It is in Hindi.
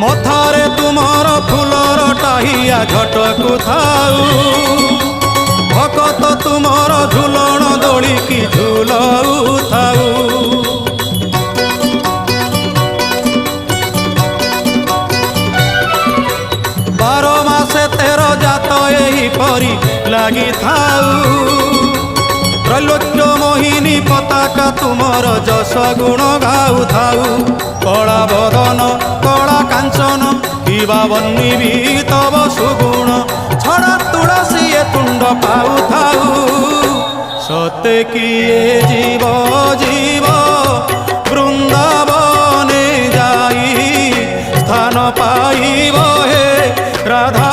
मथारे तुमर फूलर टाहिया झटकु थाऊ भकत तुमर झुलण दोली की झुलऊ थाऊ। 12 मासे 13 जात एही परी लगी थाऊ त्रैलोक्य मोहिनी पताका तुमर जस गुण गाऊ थाऊ। कला बदन कला कांचन किबा बन्नी भी तब सुगुण छड़ा तुलसी तुंड पाऊ थाऊ। सते किए जीव जीव वृंदावने जाई स्थान पाइब हे राधा।